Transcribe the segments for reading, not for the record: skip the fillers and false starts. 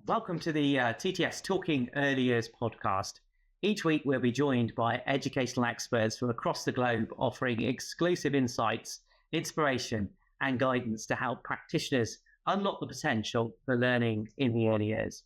Welcome to the TTS Talking Early Years podcast. Each week we'll be joined by educational experts from across the globe offering exclusive insights, inspiration and guidance to help practitioners unlock the potential for learning in the early years.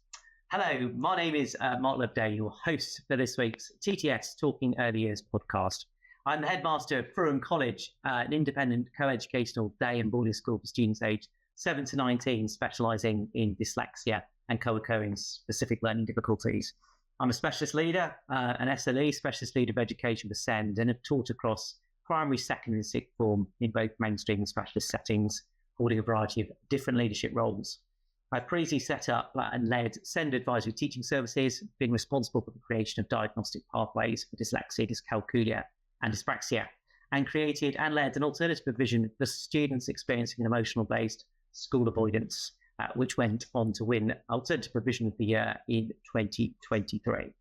Hello, my name is Mark Loveday, your host for this week's TTS Talking Early Years podcast. I'm the headmaster of Frome College, an independent co-educational day and boarding school for students aged 7 to 19, specialising in dyslexia and co-occurring specific learning difficulties. I'm a specialist leader, an SLE, specialist leader of education for SEND, and have taught across primary, secondary and sixth form in both mainstream and specialist settings, holding a variety of different leadership roles. I previously set up and led SEND advisory teaching services, being responsible for the creation of diagnostic pathways for dyslexia, dyscalculia and dyspraxia, and created and led an alternative provision for students experiencing emotional-based school avoidance, which went on to win Alternative Provision of the Year in 2023.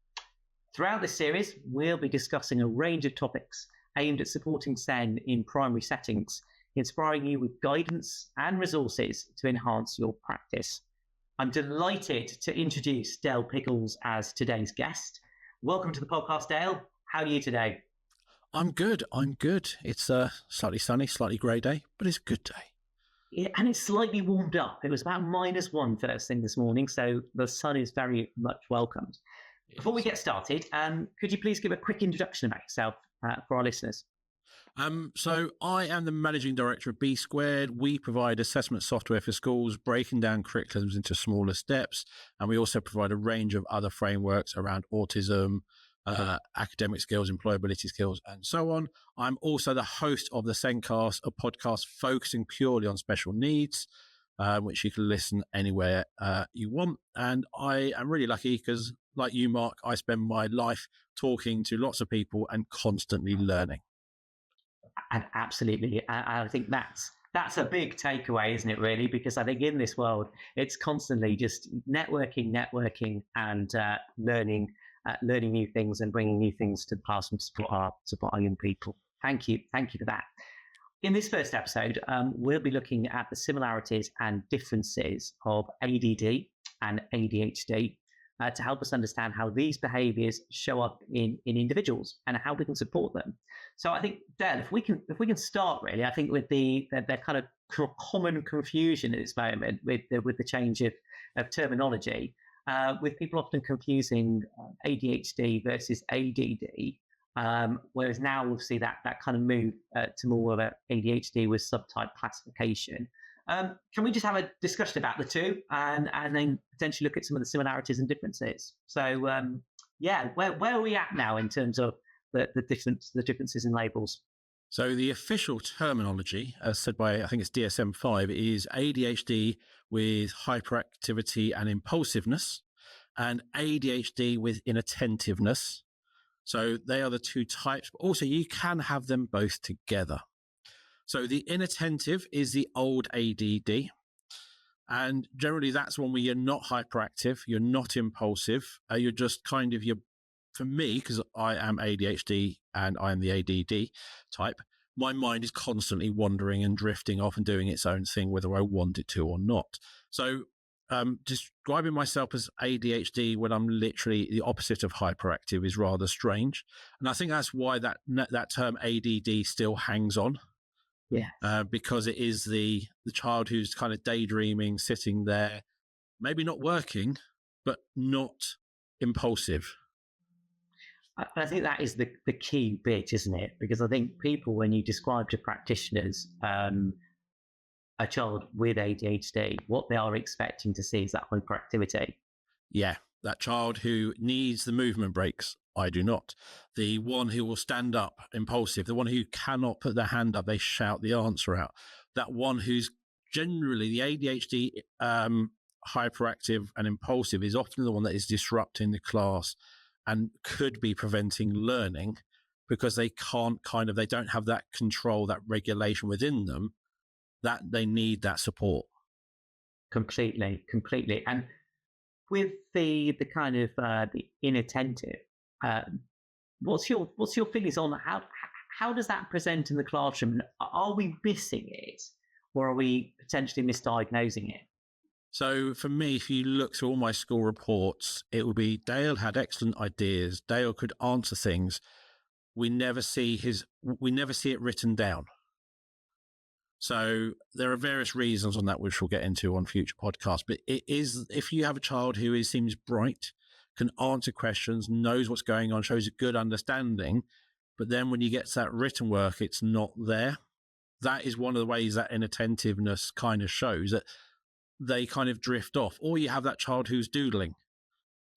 Throughout this series, we'll be discussing a range of topics aimed at supporting SEND in primary settings, inspiring you with guidance and resources to enhance your practice. I'm delighted to introduce Dale Pickles as today's guest. Welcome to the podcast, Dale. How are you today? I'm good. It's a slightly sunny, slightly grey day, but it's a good day. Yeah, and it's slightly warmed up. It was about -1 first thing this morning, so the sun is very much welcomed. Before we get started, could you please give a quick introduction about yourself for our listeners? So I am the Managing Director of B Squared. We provide assessment software for schools, breaking down curriculums into smaller steps, and we also provide a range of other frameworks around autism, academic skills, employability skills, and so on. I'm also the host of the SENDcast, a podcast focusing purely on special needs, which you can listen anywhere you want. And I am really lucky because, like you, Mark, I spend my life talking to lots of people and constantly learning. And absolutely. I think that's a big takeaway, isn't it, really? Because I think in this world, it's constantly just networking and learning new things and bringing new things to the classroom to support our young people. Thank you for that. In this first episode, we'll be looking at the similarities and differences of ADD and ADHD to help us understand how these behaviours show up in individuals and how we can support them. So I think, Dale, if we can start really, I think with the kind of common confusion at this moment with the change of terminology. With people often confusing ADHD versus ADD, whereas now we'll see that kind of move to more of a ADHD with subtype classification. Can we just have a discussion about the two and then potentially look at some of the similarities and differences? So, where are we at now in terms of the differences in labels? So the official terminology, as said by, I think it's DSM-5, is ADHD with hyperactivity and impulsiveness, and ADHD with inattentiveness. So they are the two types, but also you can have them both together. So the inattentive is the old ADD, and generally that's one where you're not hyperactive, you're not impulsive, you're just kind of for me, because I am ADHD and I am the ADD type, my mind is constantly wandering and drifting off and doing its own thing, whether I want it to or not. So describing myself as ADHD when I'm literally the opposite of hyperactive is rather strange. And I think that's why that term ADD still hangs on. Yeah. Because it is the child who's kind of daydreaming, sitting there, maybe not working, but not impulsive. I think that is the key bit, isn't it? Because I think people, when you describe to practitioners a child with ADHD, what they are expecting to see is that hyperactivity. Yeah, that child who needs the movement breaks. I do not. The one who will stand up, impulsive. The one who cannot put their hand up, they shout the answer out. That one who's generally the ADHD, hyperactive and impulsive, is often the one that is disrupting the class and could be preventing learning because they don't have that control, that regulation within them, that they need that support. Completely. And with the kind of the inattentive, what's your feelings on how does that present in the classroom? Are we missing it, or are we potentially misdiagnosing it? So for me, if you look through all my school reports, it would be Dale had excellent ideas. Dale could answer things. We never see it written down. So there are various reasons on that, which we'll get into on future podcasts. But it is, if you have a child who seems bright, can answer questions, knows what's going on, shows a good understanding, but then when you get to that written work, it's not there. That is one of the ways that inattentiveness kind of shows that they kind of drift off. Or you have that child who's doodling.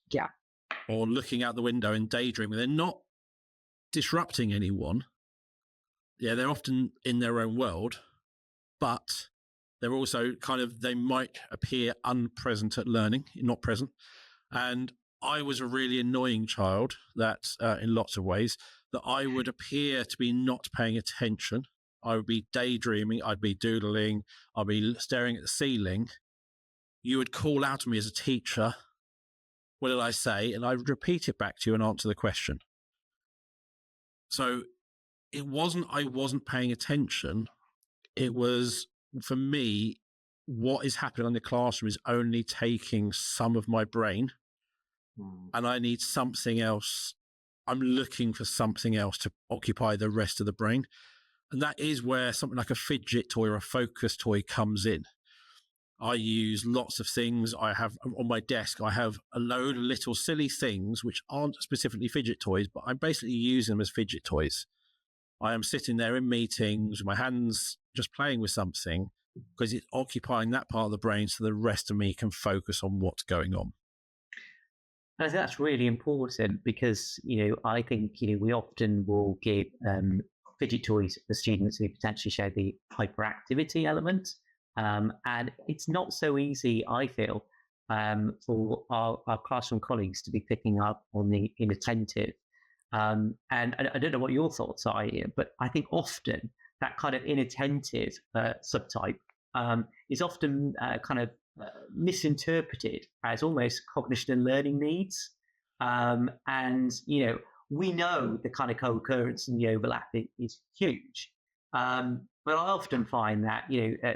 Yeah. Or looking out the window and daydreaming. They're not disrupting anyone. Yeah, they're often in their own world, but they're also they might appear unpresent at learning, not present. And I was a really annoying child that in lots of ways, that I would appear to be not paying attention. I would be daydreaming, I'd be doodling, I'd be staring at the ceiling. You would call out to me as a teacher, what did I say? And I would repeat it back to you and answer the question. So it wasn't, I wasn't paying attention. It was, for me, what is happening in the classroom is only taking some of my brain, and I need something else. I'm looking for something else to occupy the rest of the brain. And that is where something like a fidget toy or a focus toy comes in. I use lots of things. I have on my desk, I have a load of little silly things which aren't specifically fidget toys, but I'm basically using them as fidget toys. I am sitting there in meetings with my hands just playing with something because it's occupying that part of the brain so the rest of me can focus on what's going on. And I think that's really important because, I think, we often will give fidget toys for students who potentially show the hyperactivity element. And it's not so easy, I feel, for our classroom colleagues to be picking up on the inattentive. And I don't know what your thoughts are, Ian, but I think often that kind of inattentive subtype is often misinterpreted as almost cognition and learning needs. And, we know the kind of co-occurrence and the overlap is huge. But I often find that,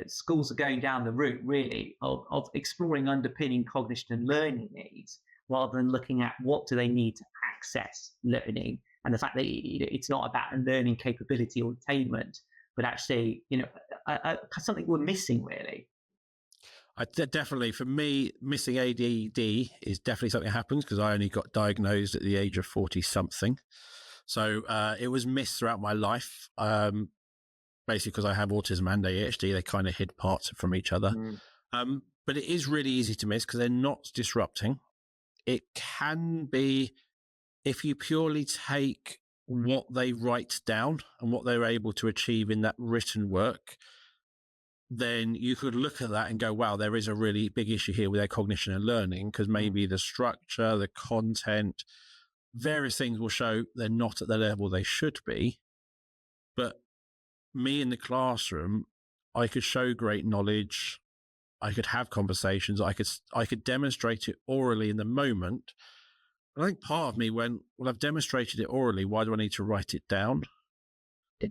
schools are going down the route really of exploring underpinning cognition and learning needs rather than looking at what do they need to access learning, and the fact that it's not about a learning capability or attainment, but actually, something we're missing really. Definitely, for me, missing ADD is definitely something that happens because I only got diagnosed at the age of 40-something. So it was missed throughout my life, basically because I have autism and ADHD. They kind of hid parts from each other. But it is really easy to miss because they're not disrupting. It can be, if you purely take what they write down and what they're able to achieve in that written work, then you could look at that and go, wow, there is a really big issue here with their cognition and learning, because maybe the structure, the content, various things will show they're not at the level they should be. But me in the classroom, I could show great knowledge. I could have conversations. I could demonstrate it orally in the moment. I think part of me went, well, I've demonstrated it orally. Why do I need to write it down?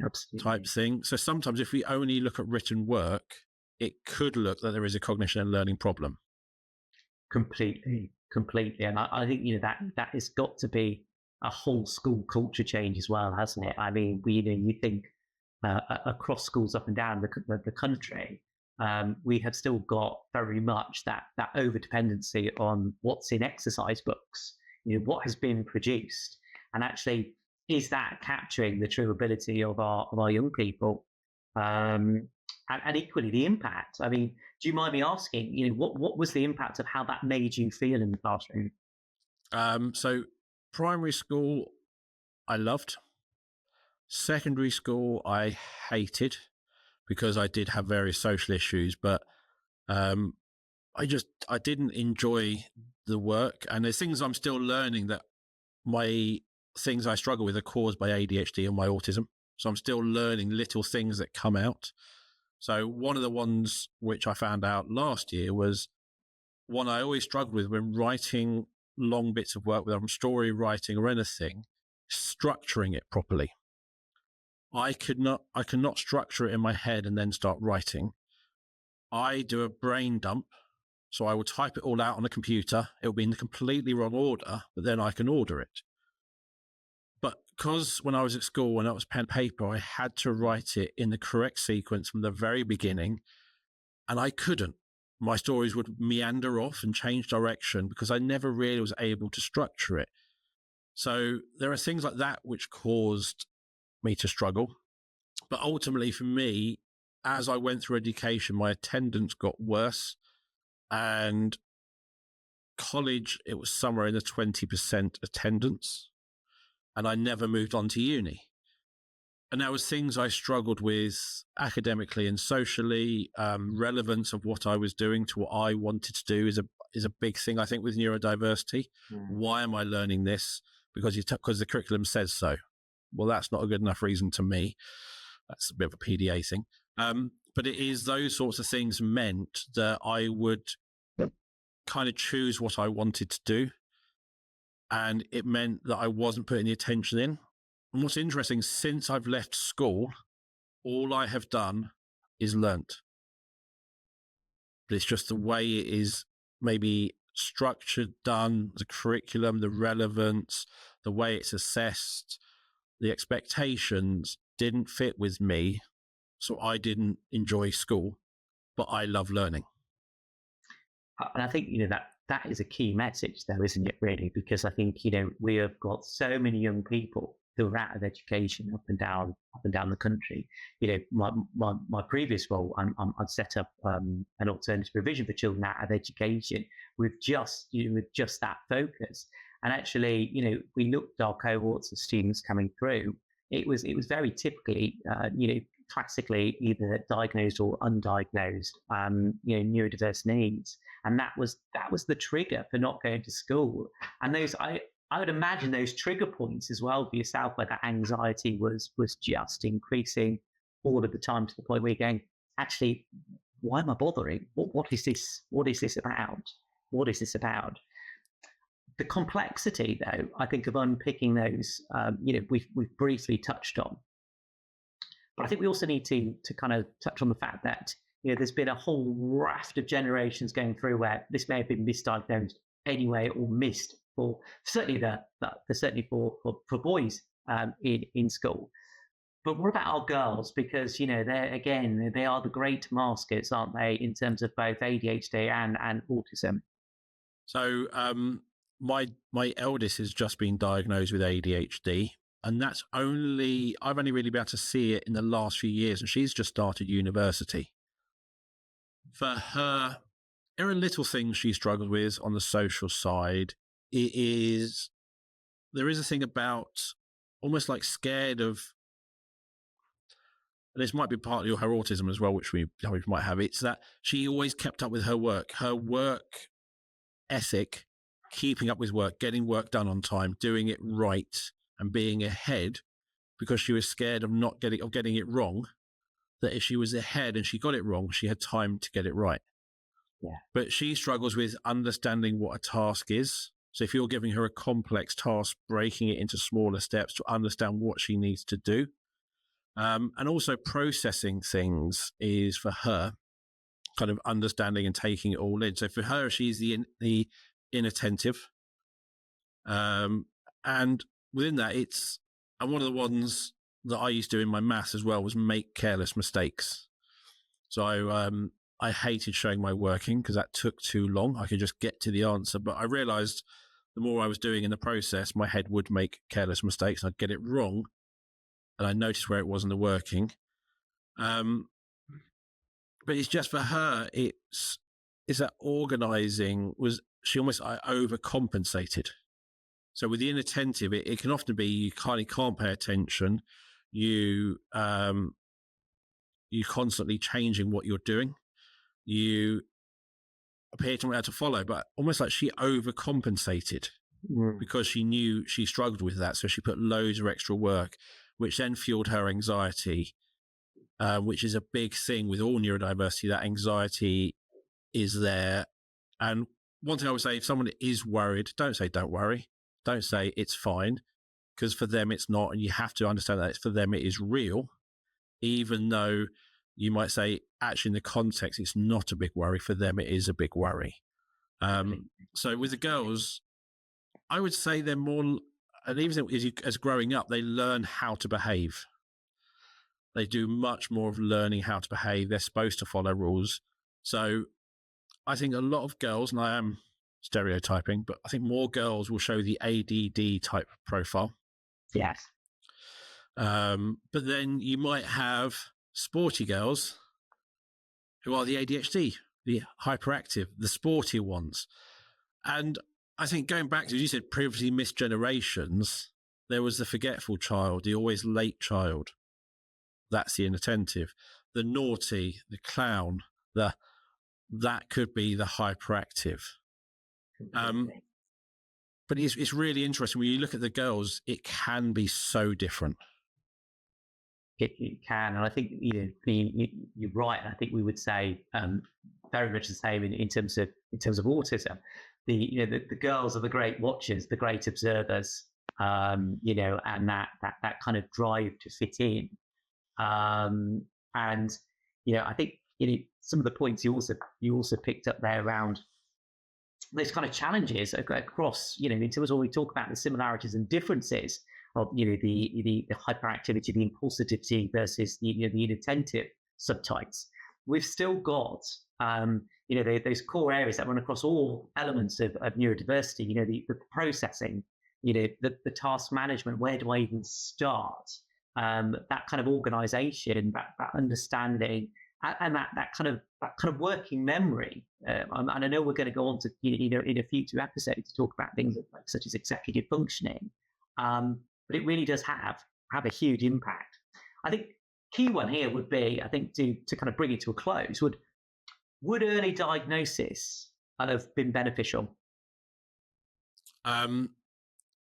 Absolutely. Type thing. So sometimes if we only look at written work, it could look that there is a cognition and learning problem. Completely. And I think, that has got to be a whole school culture change as well, hasn't it? I mean, you think across schools up and down the country, we have still got very much that over dependency on what's in exercise books, what has been produced, and actually, is that capturing the true ability of our young people? And equally the impact. I mean, do you mind me asking, what was the impact of how that made you feel in the classroom? So primary school, I loved. Secondary school, I hated because I did have various social issues, but I didn't enjoy the work. And there's things I'm still learning that my things I struggle with are caused by ADHD and my autism. So I'm still learning little things that come out. So one of the ones which I found out last year was one I always struggled with when writing long bits of work, whether I'm story writing or anything, structuring it properly. I cannot structure it in my head and then start writing. I do a brain dump. So I will type it all out on a computer. It will be in the completely wrong order, but then I can order it. But because when I was at school, when it was pen and paper, I had to write it in the correct sequence from the very beginning, and I couldn't. My stories would meander off and change direction because I never really was able to structure it. So there are things like that which caused me to struggle. But ultimately for me, as I went through education, my attendance got worse, and college, it was somewhere in the 20% attendance, and I never moved on to uni. And there was things I struggled with academically and socially. Relevance of what I was doing to what I wanted to do is a big thing, I think, with neurodiversity. Why am I learning this? Because the curriculum says so. Well, that's not a good enough reason to me. That's a bit of a PDA thing. But it is those sorts of things meant that I would kind of choose what I wanted to do. And it meant that I wasn't putting the attention in. And what's interesting, since I've left school, all I have done is learnt. But it's just the way it is maybe structured, done, the curriculum, the relevance, the way it's assessed, the expectations didn't fit with me. So I didn't enjoy school, but I love learning. And I think, that is a key message though, isn't it, really? Because I think, we have got so many young people who are out of education up and down the country. My previous role, I've set up an alternative provision for children out of education with just that focus. And actually, we looked at our cohorts of students coming through. It was very typically, classically either diagnosed or undiagnosed, neurodiverse needs, and that was the trigger for not going to school. And I would imagine those trigger points as well for yourself, where that anxiety was just increasing all of the time to the point where you're going, actually, why am I bothering? What is this? What is this about? What is this about? The complexity, though, I think, of unpicking those, we've briefly touched on. But I think we also need to kind of touch on the fact that there's been a whole raft of generations going through where this may have been misdiagnosed anyway, or missed for certainly for boys in school. But what about our girls? Because they are the great maskers, aren't they, in terms of both ADHD and autism? So my eldest has just been diagnosed with ADHD. And I've only really been able to see it in the last few years, and she's just started university. For her, there are little things she struggles with on the social side. There is a thing about almost like scared of, and this might be partly her autism as well, which we might have. It's that she always kept up with her work ethic, keeping up with work, getting work done on time, doing it right, and being ahead, because she was scared of getting it wrong, that if she was ahead and she got it wrong, she had time to get it right. Yeah. But she struggles with understanding what a task is. So if you're giving her a complex task, breaking it into smaller steps to understand what she needs to do. And also processing things is, for her, kind of understanding and taking it all in. So for her, she's the inattentive. And within that, and one of the ones that I used to do in my maths as well was make careless mistakes. So I hated showing my working because that took too long. I could just get to the answer. But I realized the more I was doing in the process, my head would make careless mistakes and I'd get it wrong. And I noticed where it was in the working. But it's just, for her, it's that organizing she almost overcompensated. So with the inattentive, it can often be you can't pay attention. You constantly changing what you're doing. You appear to be able to follow, but almost like she overcompensated because she knew she struggled with that. So she put loads of extra work, which then fueled her anxiety, which is a big thing with all neurodiversity. That anxiety is there. And one thing I would say, if someone is worried, don't say, don't worry. Don't say it's fine, because for them it's not. And you have to understand that for them it is real, even though you might say, actually, in the context, it's not a big worry. For them, it is a big worry. So with the girls, I would say they're more, and even as growing up, they learn how to behave. They do much more of learning how to behave. They're supposed to follow rules. So I think a lot of girls, and I am stereotyping, but I think more girls will show the ADD type profile. Yes. But then you might have sporty girls who are the ADHD, the hyperactive, the sporty ones. And I think going back to, as you said, previously missed generations, there was the forgetful child, the always late child. That's the inattentive. The naughty, the clown, that could be the hyperactive. But it's really interesting. When you look at the girls, it can be so different. It can, and I think you're right. I think we would say very much the same in terms of autism. The girls are the great watchers, the great observers, and that kind of drive to fit in. And I think some of the points you also picked up there around those kind of challenges across, in terms of when we talk about the similarities and differences of the hyperactivity, the impulsivity versus the inattentive subtypes. We've still got those core areas that run across all elements of neurodiversity. The processing, the task management. Where do I even start? That kind of organisation, that understanding, and that kind of working memory. And I know we're going to go on to in a future episode to talk about things such as executive functioning. But it really does have a huge impact. I think key one here would be, I think, to kind of bring it to a close, would early diagnosis have been beneficial?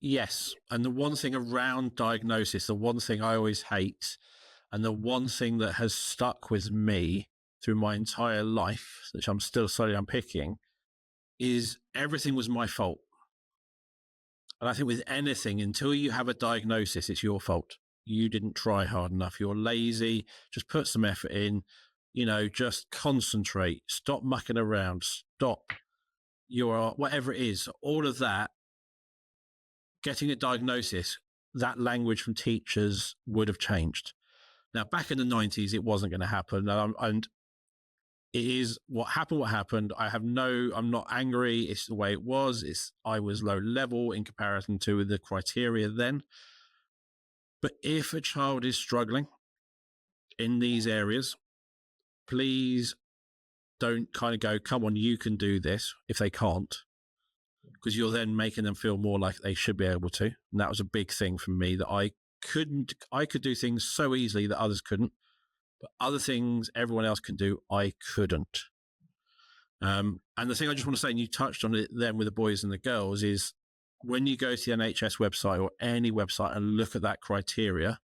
Yes. And the one thing around diagnosis, the one thing I always hate, and the one thing that has stuck with me through my entire life, which I'm still slowly unpicking, is everything was my fault. And I think with anything, until you have a diagnosis, it's your fault. You didn't try hard enough. You're lazy. Just put some effort in. Just concentrate. Stop mucking around. Stop. Whatever it is, all of that, getting a diagnosis, that language from teachers would have changed. Now, back in the 90s, it wasn't going to happen. And it is what happened. I'm not angry. It's the way it was. I was low level in comparison to the criteria then. But if a child is struggling in these areas, please don't kind of go, come on, you can do this, if they can't, because you're then making them feel more like they should be able to. And that was a big thing for me, that I could do things so easily that others couldn't. But other things everyone else can do, I couldn't. And the thing I just want to say, and you touched on it then with the boys and the girls, is when you go to the NHS website or any website and look at that criteria,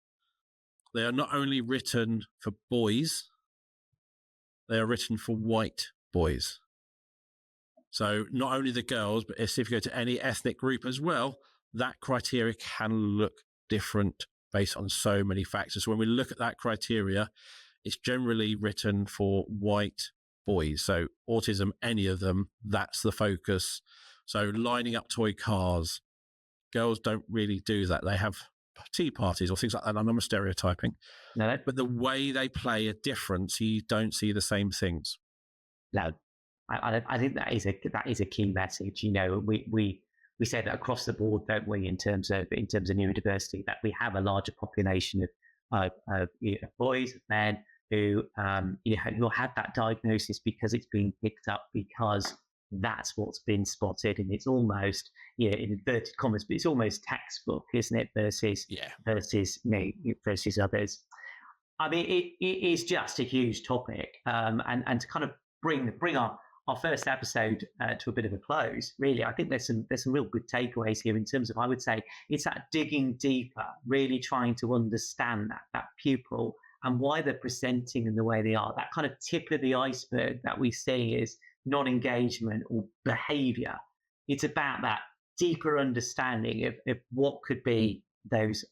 they are not only written for boys, they are written for white boys. So not only the girls, but if you go to any ethnic group as well, that criteria can look different based on so many factors. So when we look at that criteria, it's generally written for white boys. So autism, any of them, that's the focus. So lining up toy cars, girls don't really do that. They have tea parties or things like that. And I'm stereotyping. No. But the way they play are different, so you don't see the same things. No, I think that is a key message. We say that across the board, don't we, in terms of neurodiversity, that we have a larger population of boys, men who had that diagnosis because it's been picked up, because that's what's been spotted, and it's almost, in inverted commas, but it's almost textbook, isn't it? Versus others. I mean, it is just a huge topic, and to kind of bring our first episode to a bit of a close, really, I think there's some real good takeaways here in terms of, I would say, it's that digging deeper, really trying to understand that pupil and why they're presenting in the way they are. That kind of tip of the iceberg that we see is non-engagement or behaviour. It's about that deeper understanding of what could be those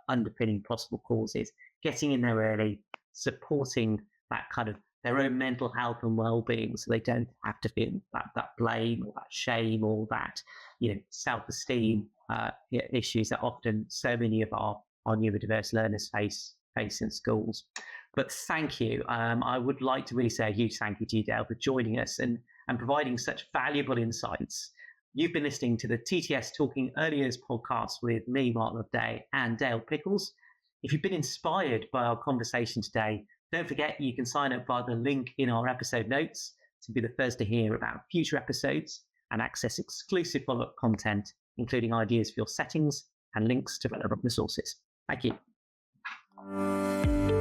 underpinning possible causes, getting in there early, supporting that kind of their own mental health and well-being, so they don't have to feel that blame or that shame or that self-esteem issues that often so many of our neurodiverse learners face in schools. But thank you. I would like to really say a huge thank you to you, Dale, for joining us and providing such valuable insights. You've been listening to the TTS Talking Early Years podcast with me, Mark Loveday, and Dale Pickles. If you've been inspired by our conversation today, don't forget you can sign up via the link in our episode notes to be the first to hear about future episodes and access exclusive follow-up content, including ideas for your settings and links to relevant resources. Thank you.